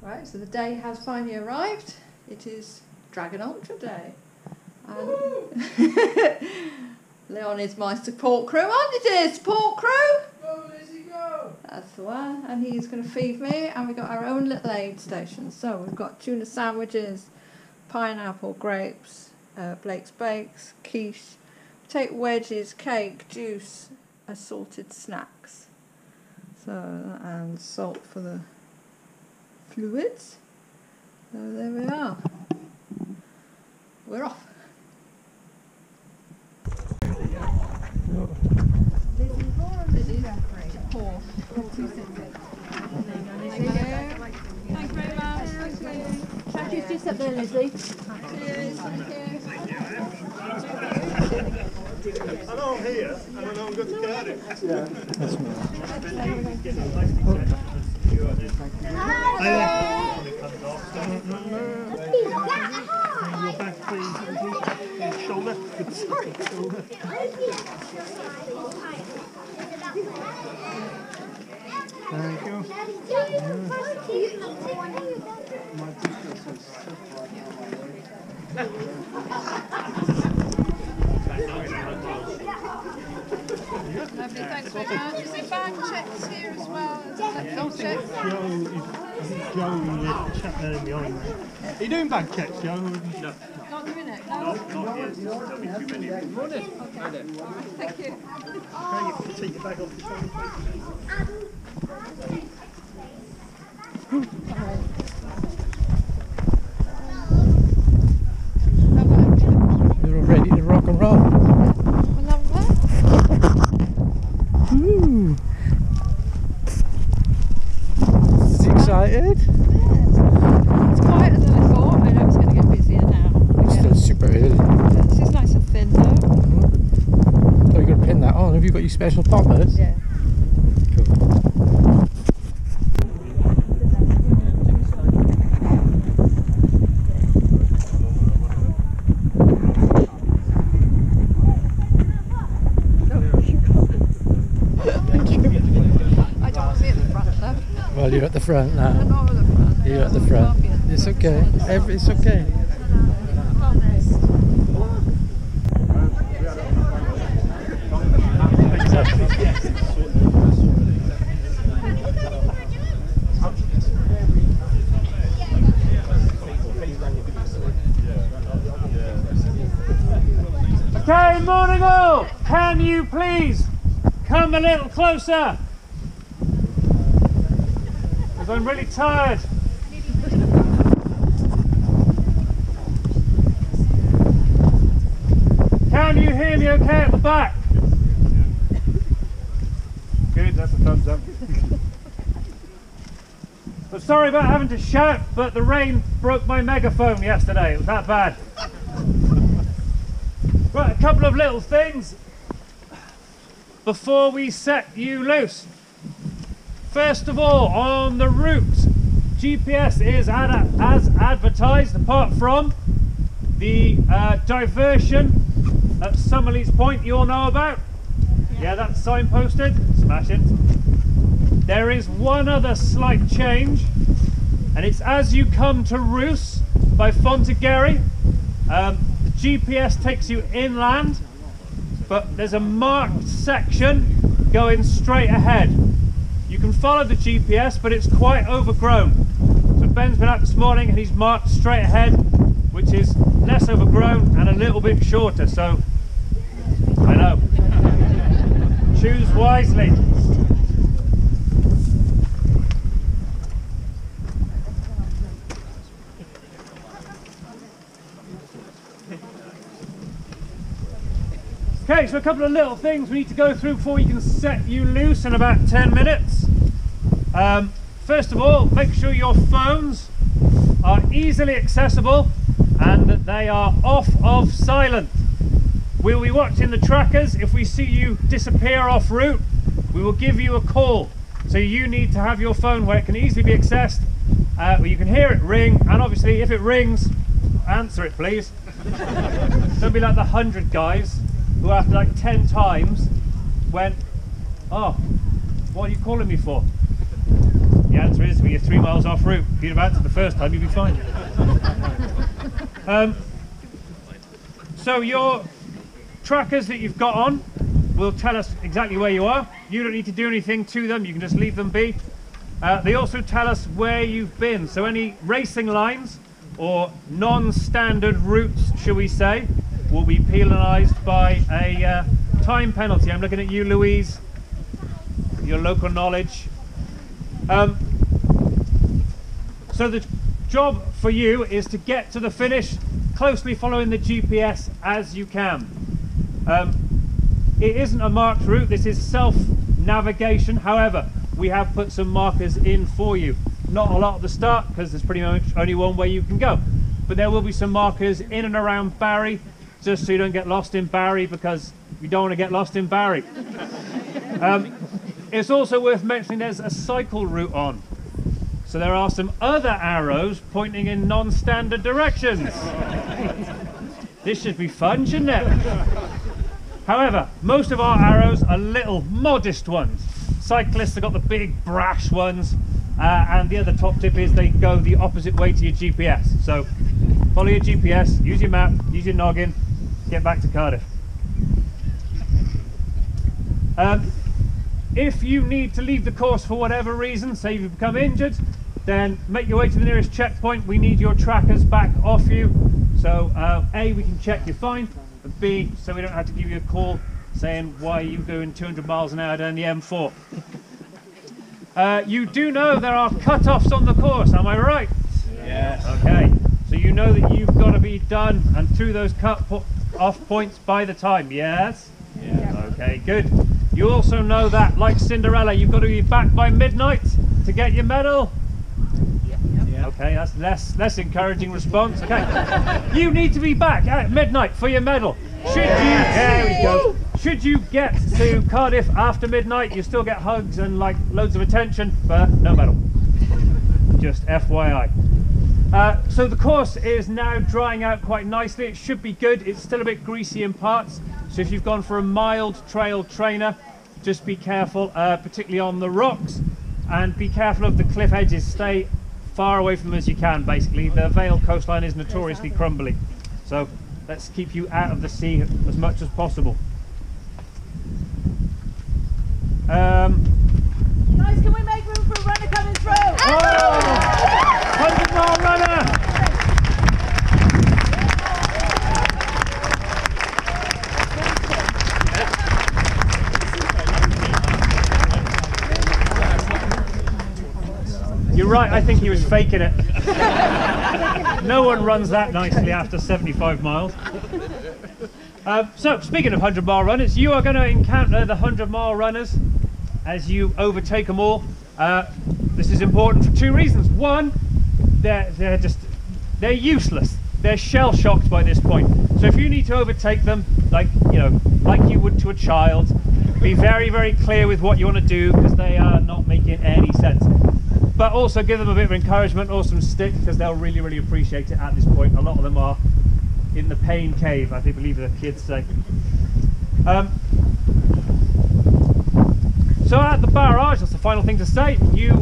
Right, so the day has finally arrived. It is Dragon Ultra Day. And Leon is my support crew, aren't you, dear? Support crew? Go, Lizzie, go! That's the one. And he's going to feed me. And we've got our own little aid station. So we've got tuna sandwiches, pineapple, grapes, Blake's Bakes, quiche, potato wedges, cake, juice, assorted snacks. So, and salt for the fluids. So there we are. We're off. Lizzie, pour. Thank you very much. Thank you. Just up there, Lizzie. Cheers. Thank you. I know I'm here, and I know I'm going to Cardiff. Yeah, that's me. Your back, please. Shoulder. Sorry, shoulder. Thank you. Lovely, thanks very much. Is there bag checks here as well? Joe, chat there in the eye, mate. Are you doing bag checks, Joe? No. Not doing it, no? Not yet. There'll be too many. Okay. Thank you. Can you take your bag off the shoulder, please? You're all ready to rock and roll. Ooh. Is he excited? It's quieter than I thought. I know it's going to get busier now. It's still super early. Yeah, this is nice and thin though. So you're going to pin that on. Have you got your special poppers? Yeah. Cool. Well, you're at the front now. You're at the front. It's okay. It's okay. Okay, morning all! Can you please come a little closer? Because I'm really tired. Can you hear me okay at the back? Good, that's a thumbs up. But sorry about having to shout, but the rain broke my megaphone yesterday. It was that bad. Right, a couple of little things before we set you loose. First of all, on the route, GPS is as advertised, apart from the diversion at Summerlees Point you all know about. Yeah, that's signposted. Smashing. There is one other slight change, and it's as you come to Roos by Fontegary. The GPS takes you inland, but there's a marked section going straight ahead. You can follow the GPS, but it's quite overgrown. So Ben's been out this morning and he's marked straight ahead, which is less overgrown and a little bit shorter. So, I know. Choose wisely. Okay, so a couple of little things we need to go through before we can set you loose in about 10 minutes. First of all, make sure your phones are easily accessible and that they are off of silent. We'll be watching the trackers. If we see you disappear off route, we will give you a call. So you need to have your phone where it can easily be accessed, where you can hear it ring, and obviously if it rings, answer it please. Don't be like the 100 guys who after like 10 times went, oh, what are you calling me for? The answer is, you're 3 miles off route. If you'd have answered the first time, you'd be fine. So your trackers that you've got on will tell us exactly where you are. You don't need to do anything to them, you can just leave them be. They also tell us where you've been, so any racing lines or non-standard routes, shall we say, will be penalised by a time penalty. I'm looking at you, Louise, your local knowledge. So the job for you is to get to the finish closely following the GPS as you can. It isn't a marked route, this is self-navigation. However, we have put some markers in for you. Not a lot at the start, because there's pretty much only one way you can go. But there will be some markers in and around Barry, just so you don't get lost in Barry, because you don't want to get lost in Barry. It's also worth mentioning there's a cycle route on. So there are some other arrows pointing in non-standard directions. This should be fun, shouldn't it? However, most of our arrows are little, modest ones. Cyclists have got the big, brash ones, and the other top tip is they go the opposite way to your GPS. So follow your GPS, use your map, use your noggin, get back to Cardiff. If you need to leave the course for whatever reason, say you've become injured, then make your way to the nearest checkpoint. We need your trackers back off you. So A, we can check you're fine, and B, so we don't have to give you a call saying why are you doing 200 miles an hour down the M4. You do know there are cut-offs on the course, am I right? Yes. Okay, so you know that you've got to be done and through those cut-off points by the time, yes? Yeah. Okay, good. You also know that, like Cinderella, you've got to be back by midnight to get your medal. Yeah. Okay, that's less encouraging response. Okay, you need to be back at midnight for your medal. There we go. Should you get to Cardiff after midnight, you still get hugs and like loads of attention, but no medal. Just FYI. So the course is now drying out quite nicely. It should be good. It's still a bit greasy in parts. So if you've gone for a mild trail trainer, just be careful, particularly on the rocks, and be careful of the cliff edges. Stay far away from them as you can, basically. The Vale coastline is notoriously crumbly. So let's keep you out of the sea as much as possible. Guys, can we make room for a runner coming through? Oh! 100-mile runner! You're right, I think he was faking it. No one runs that nicely after 75 miles. So, speaking of 100-mile runners, you are going to encounter the 100-mile runners as you overtake them all. This is important for two reasons. One, they're useless. They're shell-shocked by this point. So if you need to overtake them, like you would to a child, be very, very clear with what you want to do, because they are not making any sense. But also give them a bit of encouragement or some stick, because they'll really, really appreciate it at this point. A lot of them are in the pain cave, I think, believe the kids say. So at the barrage, that's the final thing to say, you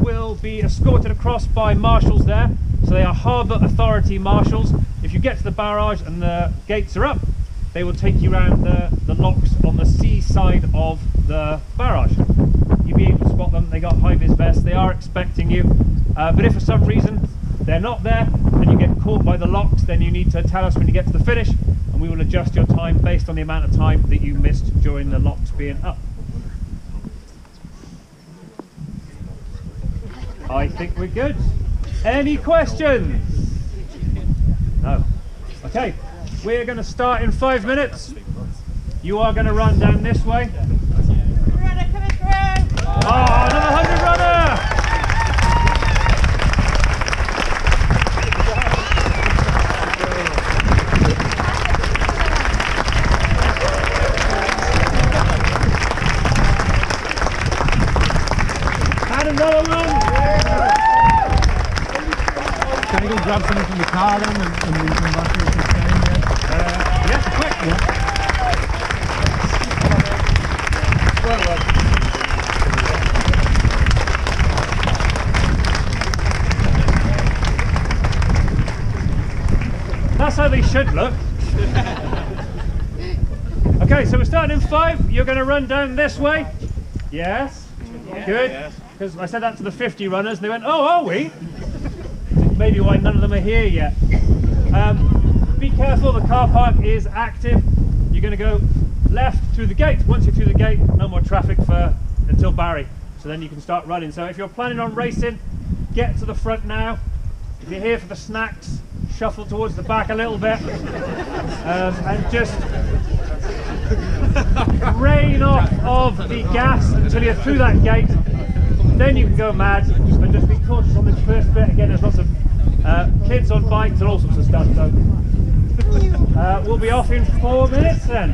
will be escorted across by marshals there. So they are harbour authority marshals. If you get to the barrage and the gates are up, they will take you around the locks on the sea side of the barrage. You'll be able to spot them. They got high-vis vests. They are expecting you. But if for some reason they're not there and you get caught by the locks, then you need to tell us when you get to the finish, and we will adjust your time based on the amount of time that you missed during the locks being up. I think we're good. Any questions? No. Okay, we're going to start in 5 minutes. You are going to run down this way. Runner coming through! Oh, another 100 runner! And another one! Can I go grab something from the car then and we come back to the stand there? Yes, quick! Yeah. That's how they should look. Okay, so we're starting in 5. You're going to run down this way. Yes. Good. Because I said that to the 50 runners and they went, oh, are we? Maybe why none of them are here yet. Be careful, the car park is active. You're going to go left through the gate. Once you're through the gate, no more traffic until Barry. So then you can start running. So if you're planning on racing, get to the front now. If you're here for the snacks, shuffle towards the back a little bit. And just rain off of the gas until you're through that gate. Then you can go mad, but just be cautious on this first bit. Again, there's lots of kids on bikes and all sorts of stuff. So we'll be off in 4 minutes then.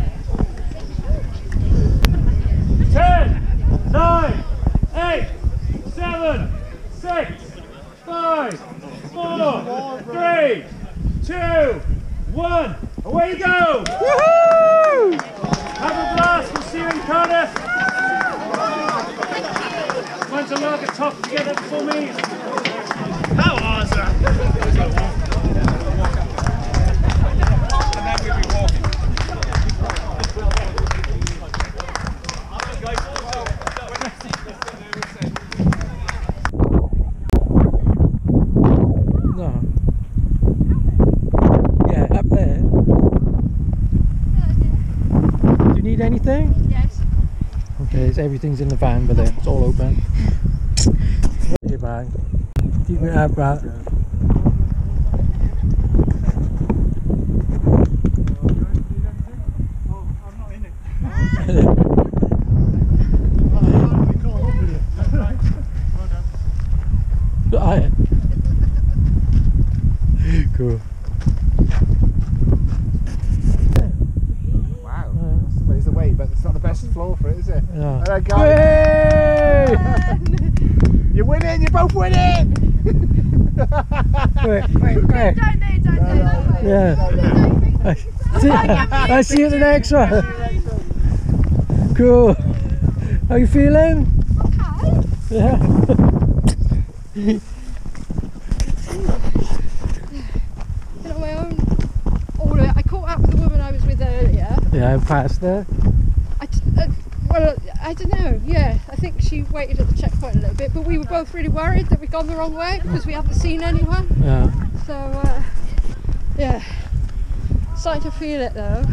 10, 9, 8, 7, 6, 5, 4, 3, 2, 1. Away you go! Woohoo! Have a blast. We'll see you in Cardiff. Find some lager top together before me. How awesome! And then we'll be walking. No. Yeah, up there. Do you need anything? Yes. Okay, everything's in the van, but then it's all open. Your bag. Keep it up, right? Right. Cool. Wow. There's the way, but it's not the best floor for it, is it? Yeah. Alright, guys. You're winning, you're both winning! Quick, quick, quick. Don't they? Yeah. I see you at the next one. Cool. How you feeling? Yeah. On my own. I caught up with the woman I was with earlier. Yeah, I passed there. Well, I don't know. Yeah, I think she waited at the checkpoint a little bit, but we were both really worried that we'd gone the wrong way because we hadn't seen anyone. Yeah. So, yeah. Starting to feel it though.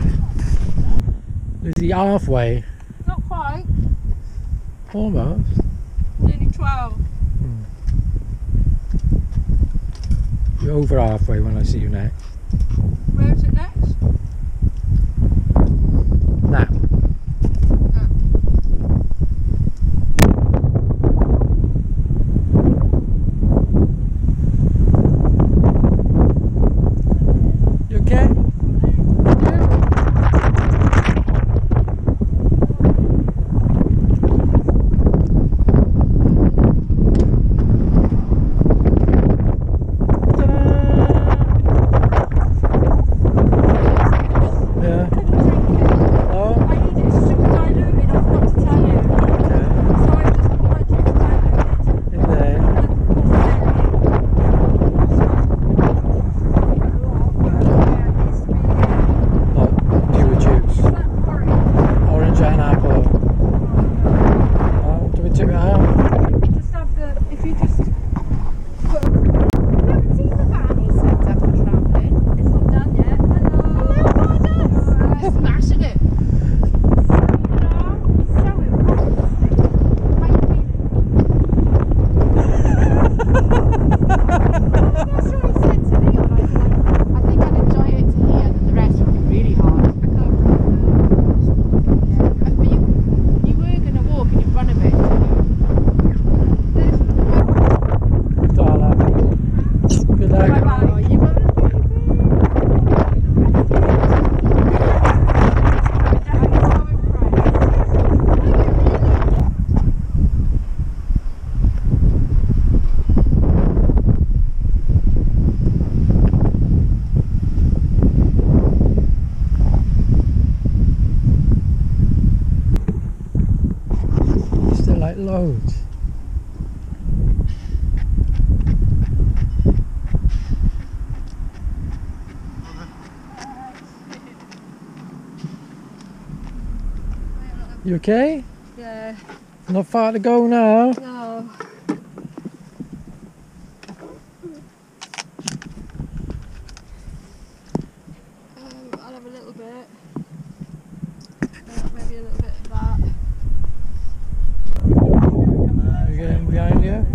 Is he halfway? Not quite. Almost. Nearly 12. You're over halfway when I see you next. Where is it next? Now. You okay? Yeah. Oh, I need it super diluted, I forgot to tell you. okay. So I just put my juice diluted. In there. Oh, pure juice. Orange and apple. Oh, do we take it out? Just have the, if you just put, you haven't seen the van all set up for travelling. It's not done yet. Hello. Hello, smashing it. That's what he said to Leon. I think I'd enjoy it to here, and the rest would be really hard. I can't remember. Yeah. But you were going to walk and you've run a bit. Good luck. Bye-bye. You were Still like loads. You okay? Yeah. Not far to go now. No. I'll have a little bit. Maybe a little bit of that. You getting behind you?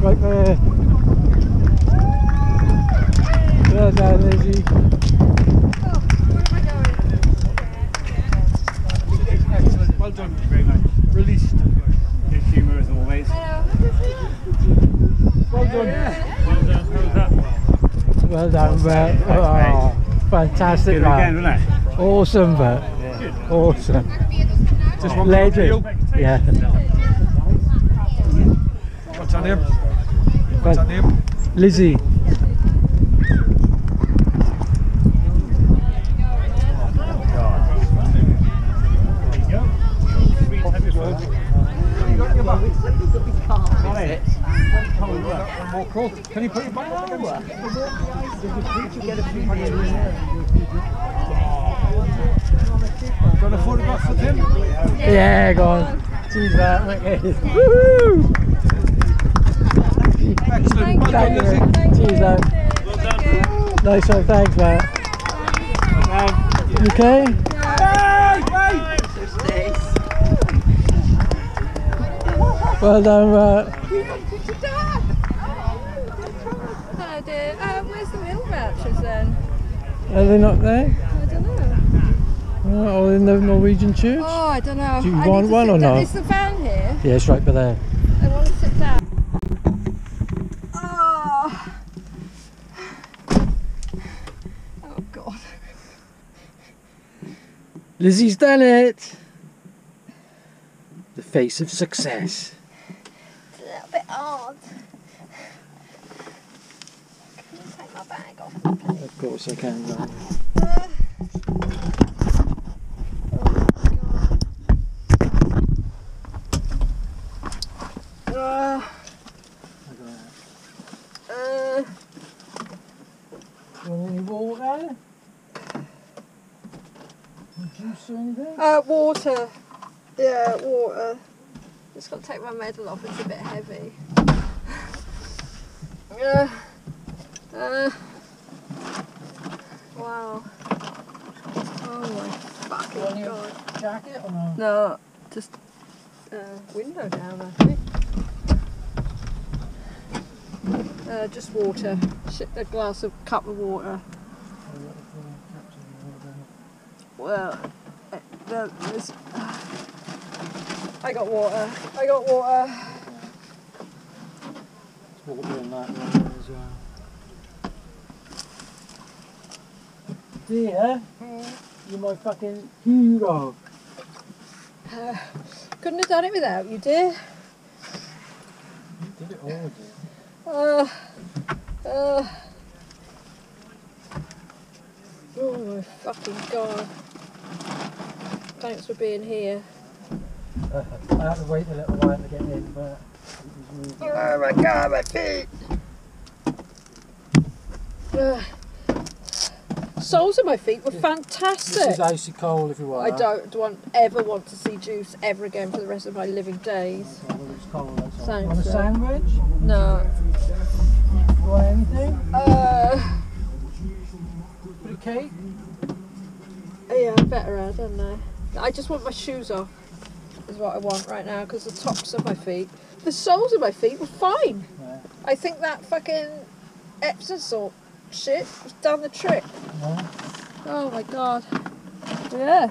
Right there. Well done, Lizzie. Excellent. Well done. Very much. Released. Good humour as always. Well done. Well done. How was that? Well done, Bert. Oh, fantastic, Good man. again, wasn't it? Awesome, Bert. Awesome. Just one Legend. Yeah. What's her name? What's her name? Lizzie. One more crawl. Can you put your back up against it? Do you want a photograph with him? Yeah, go on. Cheers, Bert. Woohoo! Excellent. Well done, Lizzie. Cheers, Bert. Nice one, thanks, Bert. You okay? Well done, Bert. Hello dear. Where's the meal vouchers then? Are they not there? I don't know. Or in the Norwegian church? Oh, I don't know. Do you I want need to one sit or down. not? Is the van here? Yeah, it's right by there. I want to sit down. Oh. Oh God. Lizzie's done it! The face of success. It's a little bit hard. Can you take my bag off? Of course I can, man. Want any water? Juice or anything? Water. Yeah, water. Just got to take my medal off, it's a bit heavy. Wow. Oh my fucking God. Jacket or no? No, just window down, I think. Just water. A glass of cup of water. Well, there's. I got water. I got water. There's water in that one as well. Dear, you're my fucking hero. Couldn't have done it without you, dear. You did it all, dear. Oh my fucking God. Thanks for being here. I had to wait a little while to get in, but it was moving. Oh my God, my feet! Soles of my feet were This fantastic. is icy cold if you want. I don't ever want to see juice ever again for the rest of my living days. Well, it's cold, that's all. Thanks, Want a sir. sandwich? No. You want anything? Bit of cake? Yeah, I better have, don't I? I just want my shoes off, is what I want right now, because the tops of my feet, the soles of my feet were fine. Yeah. I think that fucking Epsom salt shit has done the trick. Yeah. Oh my god. Yeah.